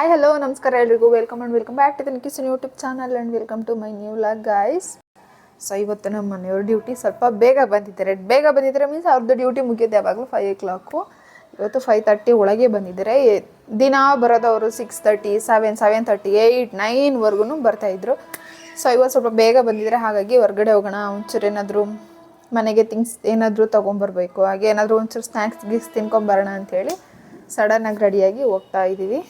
Hi hello ನಮಸ್ಕಾರ ಎಲ್ರಿಗೂ welcome back to the ನಿಕಿಸನ್ YouTube channel and welcome to my new vlog guys. So ಇವತ್ತು ನಮ್ಮ ಮನೆಯವ್ರ ಡ್ಯೂಟಿ ಸ್ವಲ್ಪ ಬೇಗ ಬಂದಿದ್ದಾರೆ ಮೀನ್ಸ್ ಅವ್ರದ್ದು ಡ್ಯೂಟಿ ಮುಗಿಯೋದು ಯಾವಾಗಲೂ 5 o'clock. ಇವತ್ತು 5:30 ಒಳಗೆ ಬಂದಿದ್ದಾರೆ. ದಿನ ಬರೋದು ಅವರು 6:30 7:30 8 9ವರೆಗೂ ಬರ್ತಾಯಿದ್ರು. ಸೊ ಇವತ್ತು ಸ್ವಲ್ಪ ಬೇಗ ಬಂದಿದ್ದಾರೆ, ಹಾಗಾಗಿ ಹೊರಗಡೆ ಹೋಗೋಣ, ಒಂಚೂರು ಏನಾದರೂ ಮನೆಗೆ ಥಿಂಗ್ಸ್ ಏನಾದರೂ ತೊಗೊಂಬರ್ಬೇಕು, ಹಾಗೆ ಏನಾದರೂ ಒಂಚೂರು ಸ್ನ್ಯಾಕ್ಸ್ ತಿನ್ಕೊಂಬರೋಣ ಅಂಥೇಳಿ ಸಡನ್ನಾಗಿ ರೆಡಿಯಾಗಿ ಹೋಗ್ತಾ ಇದ್ದೀವಿ.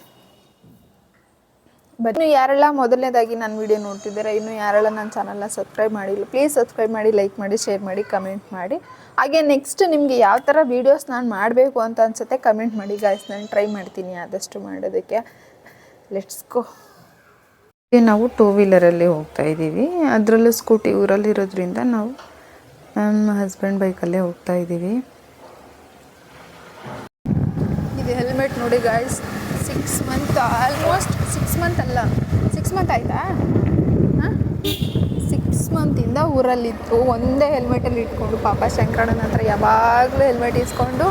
ಇನ್ನು ಯಾರೆಲ್ಲ ಮೊದಲನೇದಾಗಿ ನನ್ನ ವೀಡಿಯೋ ನೋಡ್ತಿದ್ದಾರೆ, ಇನ್ನು ಯಾರೆಲ್ಲ ನನ್ನ ಚಾನಲ್ನ ಸಬ್ಸ್ಕ್ರೈಬ್ ಮಾಡಿಲ್ಲ, ಪ್ಲೀಸ್ ಸಬ್ಸ್ಕ್ರೈಬ್ ಮಾಡಿ, ಲೈಕ್ ಮಾಡಿ, ಶೇರ್ ಮಾಡಿ, ಕಮೆಂಟ್ ಮಾಡಿ. ಹಾಗೆ ನೆಕ್ಸ್ಟ್ ನಿಮಗೆ ಯಾವ ಥರ ವೀಡಿಯೋಸ್ ನಾನು ಮಾಡಬೇಕು ಅಂತ ಅನಿಸುತ್ತೆ ಕಮೆಂಟ್ ಮಾಡಿ ಗಾಯ್ಸ್, ನಾನು ಟ್ರೈ ಮಾಡ್ತೀನಿ ಆದಷ್ಟು ಮಾಡೋದಕ್ಕೆ. Let's go. ನಾವು 2 ವೀಲರಲ್ಲಿ ಹೋಗ್ತಾ ಇದ್ದೀವಿ, ಅದರಲ್ಲೂ ಸ್ಕೂಟಿ ಊರಲ್ಲಿ ಇರೋದ್ರಿಂದ ನಾವು ನಮ್ಮ ಹಸ್ಬೆಂಡ್ ಬೈಕಲ್ಲೇ ಹೋಗ್ತಾ ಇದ್ದೀವಿ. ಇದು ಹೆಲ್ಮೆಟ್ ನೋಡಿ ಗಾಯ್ಸ್, 6 ಮಂತ್ ಆಲ್ಮೋಸ್ಟ್ 6 ಮಂತ್ ಅಲ್ಲ 6 ಮಂತ್ ಆಯಿತಾ, ಹಾಂ 6 ಮಂತಿಂದ ಊರಲ್ಲಿತ್ತು. ಒಂದೇ ಹೆಲ್ಮೆಟಲ್ಲಿ ಇಟ್ಕೊಂಡು ಪಾಪ ಶಂಕರಣ್ಣನ ಹತ್ರ ಯಾವಾಗಲೂ ಹೆಲ್ಮೆಟ್ ಇಸ್ಕೊಂಡು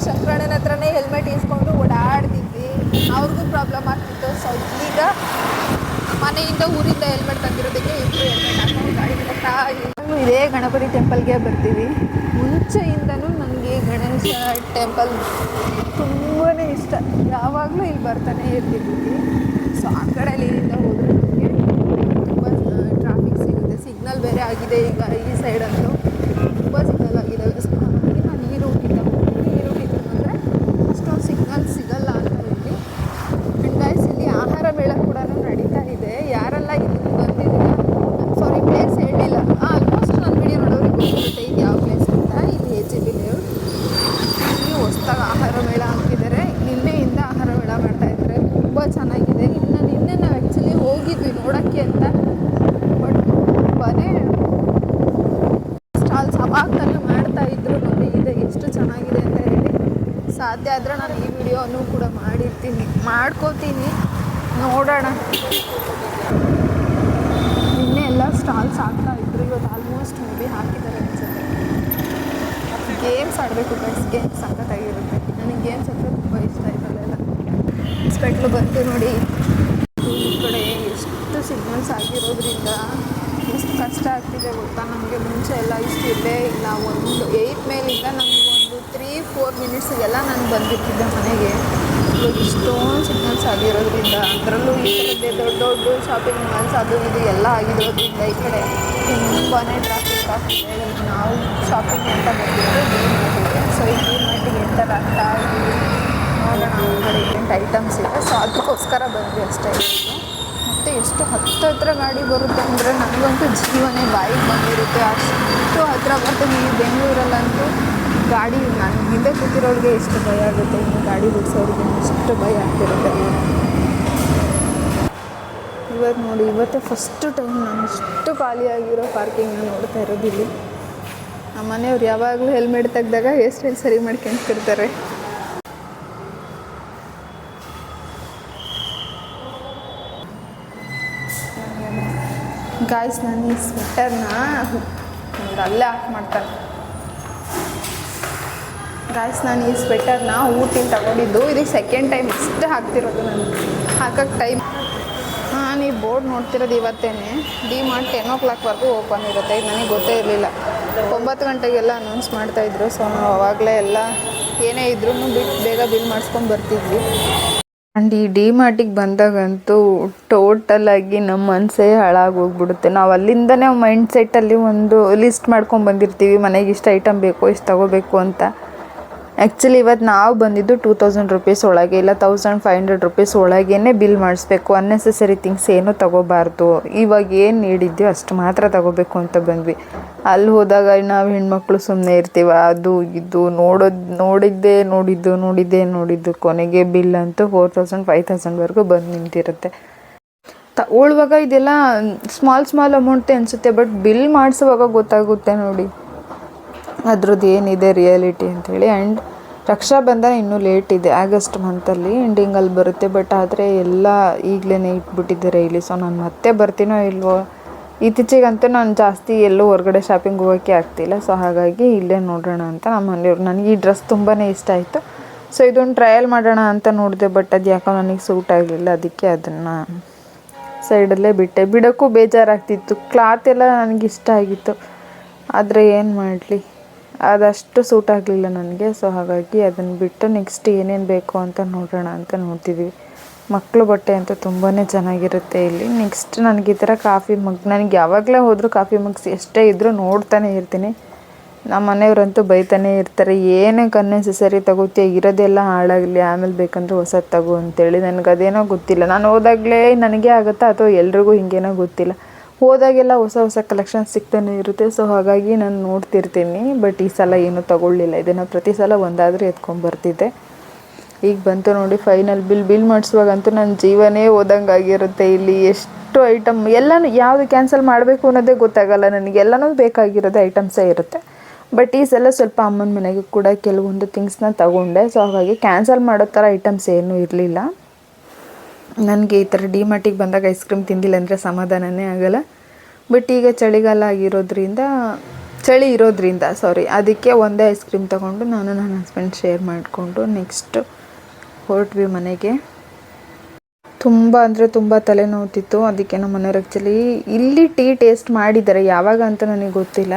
ಶಂಕರಣ್ಣನ ಹತ್ರನೇ ಹೆಲ್ಮೆಟ್ ಇಸ್ಕೊಂಡು ಓಡಾಡ್ತಿದ್ವಿ. ಅವ್ರಿಗೂ ಪ್ರಾಬ್ಲಮ್ ಆಗ್ತಿತ್ತು. ಸೊ ಈಗ ಮನೆಯಿಂದ ಊರಿಂದ ಹೆಲ್ಮೆಟ್ ತಂದಿರೋದಕ್ಕೆ ಇಬ್ಬರು ಹೆಲ್ಮೆಟ್ ಹಾಕೊಂಡು ಗಾಡಿ ಹೋಗ್ತಾ ಇದ್ದೀವಿ. ಇದೇ ಗಣಪತಿ ಟೆಂಪಲ್ಗೆ ಬರ್ತೀವಿ. ಮುಂಚೆಯಿಂದನೂ ನನಗೆ ಗಣೇಶ ಟೆಂಪಲ್ ತುಂಬಾ ಇಷ್ಟ, ಯಾವಾಗಲೂ ಇಲ್ಲಿ ಬರ್ತಾನೆ ಇರ್ತಿದ್ವಿ. ಸೊ ಆ ಕಡೆ ಇಲ್ಲಿಂದ ಹೋದರೆ ನಮಗೆ ತುಂಬ ಟ್ರಾಫಿಕ್ ಸಿಗುತ್ತೆ, ಸಿಗ್ನಲ್ ಬೇರೆ ಆಗಿದೆ ಈಗ ಈ ಸೈಡಂತೂ ತುಂಬ ಸಿಗ್ನಲ್ ಆಗಿದ್ದಾವೆ. ಸೊ ಹಾಗಾಗಿ ನಾನು ಈ ರೂಟಿಂದ ಹೋಗ್ತೀನಿ. ಈ ರೂಟಿಂದ ಬಂದರೆ ಅಷ್ಟೊಂದು ಸಿಗ್ನಲ್ ಸಿಗಲ್ಲ ಅಂತ ಹೇಳಿ. ಆ್ಯಂಡ್ ಗೈಸ್, ಇಲ್ಲಿ ಆಹಾರ ಮೇಳ ಕೂಡ ನಡೀತಾ ಇದೆ. ಯಾರೆಲ್ಲ ಇಲ್ಲಿ ಬಂದಿದ್ದೀರಾ, ಸಾರಿ ಪ್ಲೇಸ್ ಹೇಳಿಲ್ಲ, ಆಲ್ಮೋಸ್ಟ್ ನನ್ನ ವಿಡಿಯೋ ನೋಡೋರಿಗೆ ಗೊತ್ತಿರುತ್ತೆ ಇದು ಯಾವ ಪ್ಲೇಸ್ ಅಂತ. ಇಲ್ಲಿ HEB ಲೇಔಟ್, ಇಲ್ಲಿ ಹೊಸ್ದಾಗಿ ಆಹಾರ ಮೇಳ ಹಾಕಿದ್ದಾರೆ. ನಿನ್ನೆಯಿಂದ ಆಹಾರ ಮೇಳ ಮಾಡ್ತಾಯಿದ್ದಾರೆ, ತುಂಬ ಚೆನ್ನಾಗಿದೆ. ನಿನ್ನೆ ನಾವು ಆ್ಯಕ್ಚುಲಿ ಹೋಗಿದ್ವಿ ನೋಡೋಕ್ಕೆ ಅಂತ, ಬಟ್ ತುಂಬಾ ಸ್ಟಾಲ್ಸ್ ಅವಾಗ್ತಾನೆ ಮಾಡ್ತಾಯಿದ್ರು. ನೋಡಿ ಇದೆ ಎಷ್ಟು ಚೆನ್ನಾಗಿದೆ ಅಂತ ಹೇಳಿ. ಸಾಧ್ಯ ಆದರೆ ನಾನು ಈ ವಿಡಿಯೋನೂ ಕೂಡ ಮಾಡ್ಕೋತೀನಿ, ನೋಡೋಣ. ನಿನ್ನೆ ಎಲ್ಲ ಸ್ಟಾಲ್ಸ್ ಹಾಕ್ತಾಯಿದ್ರು, ಇವತ್ತು ಆಲ್ಮೋಸ್ಟ್ ಮೇ ಬಿ ಹಾಕಿದ್ದಾರೆ ಅನಿಸುತ್ತೆ. ಗೇಮ್ಸ್ ಆಡಬೇಕು ಗೈಸ್, ಗೇಮ್ಸ್ ಸಖತ್ತಾಗಿರುತ್ತೆ. ನನಗೆ ಗೇಮ್ಸ್ ಅಂದರೆ ತುಂಬ ಇಷ್ಟ ಇದರಲ್ಲೆಲ್ಲ. ಸ್ಪೆಟ್ಲು ಬಂತು ನೋಡಿ, ಈ ಕಡೆ ಎಷ್ಟು ಸಿಗ್ನಲ್ಸ್ ಆಗಿರೋದ್ರಿಂದ ಎಷ್ಟು ಕಷ್ಟ ಆಗ್ತಿದೆ ಗೊತ್ತಾ. ನಮಗೆ ಮುಂಚೆ ಎಲ್ಲ ಇಷ್ಟು ಇಲ್ಲೇ ಇಲ್ಲ. ಒಂದು 8 ಮೇಲಿಂದ ನಮಗೊಂದು 3-4 ಮಿನಿಟ್ಸಿಗೆಲ್ಲ ನಾನು ಬಂದಿರ್ತಿದ್ದೆ ಮನೆಗೆ. ಇವಾಗ ಇಷ್ಟೊಂದು ಸಿಗ್ನಲ್ಸ್ ಆಗಿರೋದ್ರಿಂದ, ಅದರಲ್ಲೂ ಈ ಥರದ್ದೇ ದೊಡ್ಡ ಶಾಪಿಂಗ್ ಮಾಲ್ಸ್ ಅದು ಇದು ಎಲ್ಲ ಆಗಿರೋದ್ರಿಂದ ಈ ಕಡೆ ತುಂಬಾ ಟ್ರಾಫಿಕ್ ಆಗ್ತಿದೆ. ಈಗ ನಾವು ಶಾಪಿಂಗ್ ಅಂತ ಬಂದಿರೋದು ಡಿ-ಮಾರ್ಟಿಗೆ. ಸೊ ಈ ಡಿ-ಮಾರ್ಟಿಗೆ ಎಂಟರ್ ಆಗ್ತಾ ಇದ್ದೀವಿ. ನೋಡೋಣ ಹೊರಗಡೆ ಏನೆಂಟು ಐಟಮ್ಸ್ ಇದೆ. ಸೊ ಅದಕ್ಕೋಸ್ಕರ ಬಂದ್ವಿ ಅಷ್ಟೇ. ಮತ್ತು ಎಷ್ಟು ಹತ್ರ ಗಾಡಿ ಬರುತ್ತೆ ಅಂದರೆ ನನಗಂತೂ ಜೀವನೇ ಬಾಯಿಗೆ ಬಂದಿರುತ್ತೆ, ಅಷ್ಟು ಹತ್ತಿರ ಬರ್ತೀನಿ. ಈ ಬೆಂಗಳೂರಲ್ಲಂತೂ ಗಾಡಿ ನಾನು ಹಿಂದೆ ಕೂತಿರೋರಿಗೆ ಎಷ್ಟು ಭಯ ಆಗುತ್ತೆ, ಇನ್ನು ಗಾಡಿ ಬಿಡಿಸೋರಿಗೆ ಎಷ್ಟು ಭಯ ಆಗ್ತಿರುತ್ತೆ. ಇವತ್ತು ನೋಡಿ, ಇವತ್ತೇ ಫಸ್ಟು ಟೈಮ್ ನಾನು ಇಷ್ಟು ಖಾಲಿಯಾಗಿರೋ ಪಾರ್ಕಿಂಗ್ನ ನೋಡ್ತಾ ಇರೋದು. ಇಲ್ಲಿ ನಮ್ಮ ಮನೆಯವ್ರು ಯಾವಾಗಲೂ ಹೆಲ್ಮೆಟ್ ತೆಗೆದಾಗ ಹೇರ್ ಸ್ಟೈಲ್ ಸರಿ ಮಾಡ್ಕೊಂತಿರ್ತಾರೆ. ಗಾಯ್ಸ್, ನಾನು ಈ ಸ್ವೆಟರ್ನ ಅಲ್ಲೇ ಆಫ್ ಮಾಡ್ತಾರೆ. ಗಾಯ್ಸ್, ನಾನು ಈ ಸ್ವೆಟರ್ನ ಊಟಿಂದ ತಗೊಂಡಿದ್ದು, ಇದಕ್ಕೆ ಸೆಕೆಂಡ್ ಟೈಮ್ ಇಷ್ಟು ಹಾಕ್ತಿರೋದು ನಾನು. ಹಾಕೋಕ್ಕೆ ಟೈಮ್ ನೀವು ಬೋರ್ಡ್ ನೋಡ್ತಿರೋದು ಇವತ್ತೇನೆ. ಡಿ-ಮಾರ್ಟ್ 10 o'clockವರೆಗೂ ಓಪನ್ ಇರುತ್ತೆ. ಇದು ನನಗೆ ಗೊತ್ತೇ ಇರಲಿಲ್ಲ. 9 ಗಂಟೆಗೆಲ್ಲ ಅನೌನ್ಸ್ ಮಾಡ್ತಾಯಿದ್ರು. ಸೊ ನಾವು ಆವಾಗಲೇ ಎಲ್ಲ ಏನೇ ಇದ್ರೂ ಬಿಟ್ಟು ಬೇಗ ಬಿಲ್ ಮಾಡಿಸ್ಕೊಂಡು ಬರ್ತಿದ್ವಿ. ಆ್ಯಂಡ್ ಈ ಡಿ-ಮಾರ್ಟಿಗೆ ಬಂದಾಗಂತೂ ಟೋಟಲಾಗಿ ನಮ್ಮ ಮನಸ್ಸೇ ಹಾಳಾಗೋಗ್ಬಿಡುತ್ತೆ. ನಾವು ಅಲ್ಲಿಂದನೇ ಮೈಂಡ್ ಸೆಟ್ಟಲ್ಲಿ ಒಂದು ಲಿಸ್ಟ್ ಮಾಡ್ಕೊಂಡು ಬಂದಿರ್ತೀವಿ, ಮನೆಗೆ ಇಷ್ಟು ಐಟಮ್ ಬೇಕು, ಇಷ್ಟು ತೊಗೋಬೇಕು ಅಂತ. ಆ್ಯಕ್ಚುಲಿ ಇವತ್ತು ನಾವು ಬಂದಿದ್ದು 2000 ರೂಪೀಸ್ ಒಳಗೆ, ಇಲ್ಲ 1500 ರೂಪೀಸ್ ಒಳಗೇ ಬಿಲ್ ಮಾಡಿಸ್ಬೇಕು. ಅನ್ನೆಸೆಸರಿ ಥಿಂಗ್ಸ್ ಏನೂ ತೊಗೋಬಾರ್ದು, ಇವಾಗ ಏನು ನೀಡಿದ್ಯೋ ಅಷ್ಟು ಮಾತ್ರ ತೊಗೋಬೇಕು ಅಂತ ಬಂದ್ವಿ. ಅಲ್ಲಿ ಹೋದಾಗ ನಾವು ಹೆಣ್ಮಕ್ಳು ಸುಮ್ಮನೆ ಇರ್ತೀವಿ, ಅದು ಇದು ನೋಡಿದ್ದು ಕೊನೆಗೆ ಬಿಲ್ ಅಂತೂ 4000-5000ವರೆಗೂ ಬಂದು ನಿಂತಿರುತ್ತೆ. ಉಳುವಾಗ ಇದೆಲ್ಲ ಸ್ಮಾಲ್ ಅಮೌಂಟೇ ಅನಿಸುತ್ತೆ, ಬಟ್ ಬಿಲ್ ಮಾಡಿಸುವಾಗ ಗೊತ್ತಾಗುತ್ತೆ ನೋಡಿ ಅದ್ರದ್ದು ಏನಿದೆ ರಿಯಾಲಿಟಿ ಅಂಥೇಳಿ. ಆ್ಯಂಡ್ ರಕ್ಷಾಬಂಧನ ಇನ್ನೂ ಲೇಟ್ ಇದೆ, ಆಗಸ್ಟ್ ಮಂತಲ್ಲಿ ಎಂಡಿಂಗಲ್ಲಿ ಬರುತ್ತೆ. ಬಟ್ ಆದರೆ ಎಲ್ಲ ಈಗಲೇ ಇಟ್ಬಿಟ್ಟಿದ್ದಾರೆ ಇಲ್ಲಿ. ಸೊ ನಾನು ಮತ್ತೆ ಬರ್ತೀನೋ ಇಲ್ವೋ, ಇತ್ತೀಚೆಗಂತೂ ನಾನು ಜಾಸ್ತಿ ಎಲ್ಲೂ ಹೊರಗಡೆ ಶಾಪಿಂಗ್ ಹೋಗೋಕ್ಕೆ ಆಗ್ತಿಲ್ಲ. ಸೊ ಹಾಗಾಗಿ ಇಲ್ಲೇ ನೋಡೋಣ ಅಂತ ನಮ್ಮ ಮನೆಯವ್ರು. ನನಗೆ ಈ ಡ್ರೆಸ್ ತುಂಬಾ ಇಷ್ಟ ಆಯಿತು, ಸೊ ಇದೊಂದು ಟ್ರಯಲ್ ಮಾಡೋಣ ಅಂತ ನೋಡಿದೆ, ಬಟ್ ಅದು ಯಾಕೋ ನನಗೆ ಸೂಟ್ ಆಗಲಿಲ್ಲ. ಅದಕ್ಕೆ ಅದನ್ನು ಸೈಡಲ್ಲೇ ಬಿಟ್ಟೆ. ಬಿಡೋಕ್ಕೂ ಬೇಜಾರಾಗ್ತಿತ್ತು. ಕ್ಲಾತ್ ಎಲ್ಲ ನನಗೆ ಇಷ್ಟ ಆಗಿತ್ತು, ಆದರೆ ಏನು ಮಾಡಲಿ, ಅದಷ್ಟು ಸೂಟ್ ಆಗಲಿಲ್ಲ ನನಗೆ. ಸೊ ಹಾಗಾಗಿ ಅದನ್ನು ಬಿಟ್ಟು ನೆಕ್ಸ್ಟ್ ಏನೇನು ಬೇಕು ಅಂತ ನೋಡೋಣ ಅಂತ ನೋಡ್ತಿದ್ದೀವಿ. ಮಕ್ಕಳು ಬಟ್ಟೆ ಅಂತೂ ತುಂಬಾ ಚೆನ್ನಾಗಿರುತ್ತೆ ಇಲ್ಲಿ. ನೆಕ್ಸ್ಟ್ ನನಗೆ ಈ ಥರ ಕಾಫಿ ಮಗ್, ನನಗೆ ಯಾವಾಗಲೇ ಹೋದರೂ ಕಾಫಿ ಮಗ್ಸ್ ಎಷ್ಟೇ ಇದ್ದರೂ ನೋಡ್ತಾನೆ ಇರ್ತೀನಿ. ನಮ್ಮ ಮನೆಯವರಂತೂ ಬೈತಾನೆ ಇರ್ತಾರೆ, ಏನಕ್ಕೆ ಅನ್ನೆಸೆಸರಿ ತಗೋತೀಯ, ಇರೋದೆಲ್ಲ ಹಾಳಾಗಲಿ, ಆಮೇಲೆ ಬೇಕಂದ್ರೆ ಹೊಸದು ತಗೋ ಅಂತೇಳಿ. ನನಗೆ ಅದೇನೋ ಗೊತ್ತಿಲ್ಲ, ನಾನು ಹೋದಾಗಲೇ ನನಗೆ ಆಗುತ್ತಾ ಅಥವಾ ಎಲ್ರಿಗೂ ಹಿಂಗೇನೋ ಗೊತ್ತಿಲ್ಲ, ಹೋದಾಗೆಲ್ಲ ಹೊಸ ಹೊಸ ಕಲೆಕ್ಷನ್ ಸಿಗ್ತಾನೆ ಇರುತ್ತೆ. ಸೊ ಹಾಗಾಗಿ ನಾನು ನೋಡ್ತಿರ್ತೀನಿ. ಬಟ್ ಈ ಸಲ ಏನೂ ತೊಗೊಳ್ಳಿಲ್ಲ. ಇದನ್ನು ಪ್ರತಿ ಸಲ ಒಂದಾದರೂ ಎತ್ಕೊಂಡ್ಬರ್ತಿದ್ದೆ. ಈಗ ಬಂತು ನೋಡಿ ಫೈನಲ್ ಬಿಲ್ ಮಾಡಿಸುವಾಗಂತೂ ನನ್ನ ಜೀವನೇ ಹೋದಂಗೆ ಆಗಿರುತ್ತೆ. ಇಲ್ಲಿ ಎಷ್ಟು ಐಟಮ್, ಎಲ್ಲನೂ ಯಾವುದು ಕ್ಯಾನ್ಸಲ್ ಮಾಡಬೇಕು ಅನ್ನೋದೇ ಗೊತ್ತಾಗಲ್ಲ ನನಗೆ. ಎಲ್ಲನೂ ಬೇಕಾಗಿರೋದು ಐಟಮ್ಸೇ ಇರುತ್ತೆ. ಬಟ್ ಈ ಸಲ ಸ್ವಲ್ಪ ಅಮ್ಮನ ಮನೆಗೆ ಕೂಡ ಕೆಲವೊಂದು ಥಿಂಗ್ಸ್ನ ತಗೊಂಡೆ. ಸೊ ಹಾಗಾಗಿ ಕ್ಯಾನ್ಸಲ್ ಮಾಡೋ ಥರ ಐಟಮ್ಸ್ ಏನೂ ಇರಲಿಲ್ಲ. ನನಗೆ ಈ ಥರ ಡಿಮಾರ್ಟಿಗೆ ಬಂದಾಗ ಐಸ್ ಕ್ರೀಮ್ ತಿಂದಿಲ್ಲ ಅಂದರೆ ಸಮಾಧಾನನೇ ಆಗೋಲ್ಲ. ಬಟ್ ಈಗ ಚಳಿಗಾಲ ಆಗಿರೋದ್ರಿಂದ, ಚಳಿ ಇರೋದ್ರಿಂದ ಅದಕ್ಕೆ ಒಂದೇ ಐಸ್ ಕ್ರೀಮ್ ತೊಗೊಂಡು ನಾನು ನನ್ನ ಹಸ್ಬೆಂಡ್ ಶೇರ್ ಮಾಡಿಕೊಂಡು ನೆಕ್ಸ್ಟು ಹೊರಟ್ವಿ ಮನೆಗೆ. ತುಂಬ ಅಂದರೆ ತುಂಬ ತಲೆನೋವ್ತಿತ್ತು. ಅದಕ್ಕೆ ನಮ್ಮ ಮನೆಯವ್ರು ಆ್ಯಕ್ಚುಲಿ ಇಲ್ಲಿ ಟೀ ಟೇಸ್ಟ್ ಮಾಡಿದ್ದಾರೆ, ಯಾವಾಗ ಅಂತ ನನಗೆ ಗೊತ್ತಿಲ್ಲ.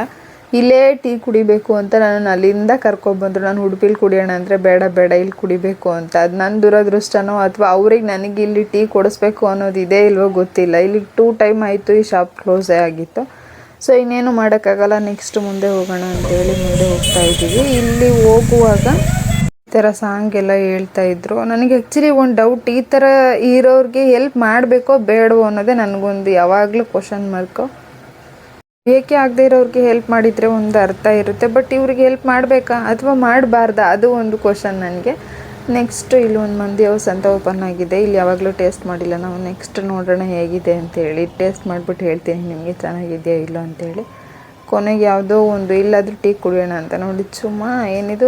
ಇಲ್ಲೇ ಟೀ ಕುಡಿಬೇಕು ಅಂತ ನಾನು ಅಲ್ಲಿಂದ ಕರ್ಕೊಬಂದರು. ನಾನು ಉಡುಪಿಲಿ ಕುಡಿಯೋಣ ಅಂದರೆ ಬೇಡ ಇಲ್ಲಿ ಕುಡಿಬೇಕು ಅಂತ. ಅದು ನನ್ನ ದುರದೃಷ್ಟನೋ ಅಥವಾ ಅವ್ರಿಗೆ ನನಗೆ ಇಲ್ಲಿ ಟೀ ಕೊಡಿಸ್ಬೇಕು ಅನ್ನೋದು ಇದೇ ಇಲ್ವೋ ಗೊತ್ತಿಲ್ಲ. ಇಲ್ಲಿ 2 ಟೈಮ್ ಆಯಿತು ಈ ಶಾಪ್ ಕ್ಲೋಸೇ ಆಗಿತ್ತು. ಸೊ ಇನ್ನೇನು ಮಾಡೋಕ್ಕಾಗಲ್ಲ, ನೆಕ್ಸ್ಟ್ ಮುಂದೆ ಹೋಗೋಣ ಅಂತೇಳಿ ಮುಂದೆ ಹೋಗ್ತಾ ಇದ್ದೀವಿ. ಇಲ್ಲಿ ಹೋಗುವಾಗ ಈ ಥರ ಸಾಂಗ್ ಎಲ್ಲ ಹೇಳ್ತಾಯಿದ್ರು. ನನಗೆ ಆ್ಯಕ್ಚುಲಿ ಒಂದು ಡೌಟ್, ಈ ಥರ ಇರೋರಿಗೆ ಹೆಲ್ಪ್ ಮಾಡಬೇಕೋ ಬೇಡವೋ ಅನ್ನೋದೇ ನನಗೊಂದು ಯಾವಾಗಲೂ ಕ್ವಶನ್ ಮಾರ್ಕು. ಏಕೆ ಆಗದೆ ಇರೋರಿಗೆ ಹೆಲ್ಪ್ ಮಾಡಿದರೆ ಒಂದು ಅರ್ಥ ಇರುತ್ತೆ, ಬಟ್ ಇವ್ರಿಗೆ ಹೆಲ್ಪ್ ಮಾಡಬೇಕಾ ಅಥವಾ ಮಾಡಬಾರ್ದಾ, ಅದು ಒಂದು ಕ್ವಶನ್ ನನಗೆ. ನೆಕ್ಸ್ಟ್ ಇಲ್ಲಿ ಒಂದು ಮಂದಿ ಹೌಸ್ ಅಂತ ಓಪನ್ ಆಗಿದೆ. ಇಲ್ಲಿ ಯಾವಾಗಲೂ ಟೇಸ್ಟ್ ಮಾಡಿಲ್ಲ ನಾವು. ನೆಕ್ಸ್ಟ್ ನೋಡೋಣ ಹೇಗಿದೆ ಅಂತೇಳಿ, ಟೇಸ್ಟ್ ಮಾಡಿಬಿಟ್ಟು ಹೇಳ್ತೀನಿ ನಿಮಗೆ ಚೆನ್ನಾಗಿದೆಯಾ ಇಲ್ಲ ಅಂತೇಳಿ. ಕೊನೆಗೆ ಯಾವುದೋ ಒಂದು ಇಲ್ಲಾದರೂ ಟೀ ಕುಡಿಯೋಣ ಅಂತ ನೋಡಿ, ಏನಿದು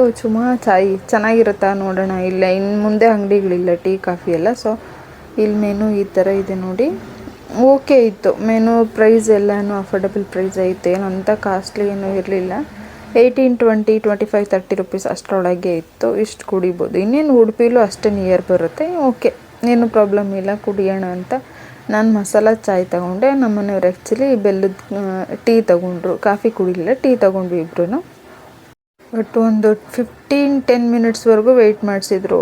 ಚಾಯ್ ಚೆನ್ನಾಗಿರುತ್ತಾ ನೋಡೋಣ. ಇಲ್ಲ ಇನ್ನು ಮುಂದೆ ಅಂಗಡಿಗಳಿಲ್ಲ ಟೀ ಕಾಫಿ ಎಲ್ಲ. ಸೊ ಇಲ್ಲಿ ಮೆನು ಈ ಥರ ಇದೆ ನೋಡಿ. ಓಕೆ ಇತ್ತು ಮೆನು, ಪ್ರೈಸ್ ಎಲ್ಲನೂ ಅಫೋರ್ಡಬಲ್ ಪ್ರೈಸ್ ಐತೆ, ಏನು ಅಂಥ ಕಾಸ್ಟ್ಲಿ ಏನೂ ಇರಲಿಲ್ಲ. 18, 20, 25, 30 ರುಪೀಸ್ ಅಷ್ಟರೊಳಗೆ ಇತ್ತು. ಇಷ್ಟು ಕುಡಿಬೋದು. ಇನ್ನೇನು ಉಡುಪಿಲೂ ಅಷ್ಟೇ ನಿಯರ್ ಬರುತ್ತೆ. ಓಕೆ, ಏನು ಪ್ರಾಬ್ಲಮ್ ಇಲ್ಲ, ಕುಡಿಯೋಣ ಅಂತ ನಾನು ಮಸಾಲ ಚಾಯ್ ತೊಗೊಂಡೆ. ನಮ್ಮ ಮನೆಯವ್ರು ಆ್ಯಕ್ಚುಲಿ ಬೆಲ್ಲದ ಟೀ ತೊಗೊಂಡ್ರು, ಕಾಫಿ ಕುಡಿಲಿಲ್ಲ, ಟೀ ತೊಗೊಂಡ್ವಿ ಇಬ್ಬರೂ. ಬಟ್ ಒಂದು 15-10 ಮಿನಿಟ್ಸ್ವರೆಗೂ ವೆಯ್ಟ್ ಮಾಡಿಸಿದ್ರು.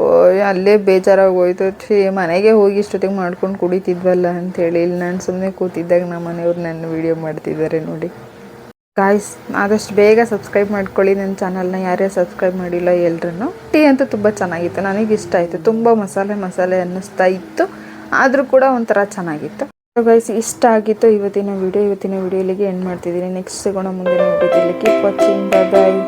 ಅಲ್ಲೇ ಬೇಜಾರಾಗೋಯ್ತು, ಮನೆಗೆ ಹೋಗಿ ಇಷ್ಟೊತ್ತಿಗೆ ಮಾಡ್ಕೊಂಡು ಕುಡಿತಿದ್ವಲ್ಲ ಅಂಥೇಳಿ. ಇಲ್ಲಿ ನಾನು ಸುಮ್ಮನೆ ಕೂತಿದ್ದಾಗ ನಮ್ಮ ಮನೆಯವ್ರು ನನ್ನ ವೀಡಿಯೋ ಮಾಡ್ತಿದ್ದಾರೆ ನೋಡಿ. ಗಾಯ್ಸ್, ಆದಷ್ಟು ಬೇಗ ಸಬ್ಸ್ಕ್ರೈಬ್ ಮಾಡ್ಕೊಳ್ಳಿ ನನ್ನ ಚಾನಲ್ನ, ಯಾರ್ಯಾರು ಸಬ್ಸ್ಕ್ರೈಬ್ ಮಾಡಿಲ್ಲ ಎಲ್ರೂ. ಟೀ ಅಂತೂ ತುಂಬ ಚೆನ್ನಾಗಿತ್ತು, ನನಗೆ ಇಷ್ಟ ಆಯಿತು. ತುಂಬ ಮಸಾಲೆ ಅನ್ನಿಸ್ತಾ ಇತ್ತು, ಆದರೂ ಕೂಡ ಒಂಥರ ಚೆನ್ನಾಗಿತ್ತು. ಗೈಸ್, ಇಷ್ಟ ಆಗಿತ್ತು ಇವತ್ತಿನ ವಿಡಿಯೋ ಇಲ್ಲಿಗೆ ಎಂಡ್ ಮಾಡ್ತಿದ್ದೀನಿ. ನೆಕ್ಸ್ಟ್ ಸಿಗೋಣ ಮುಂದಿನ ವಿಡಿಯೋದಲ್ಲಿ. ಕೀಪ್ ವಾಚಿಂಗ್, ಬಾಯ್.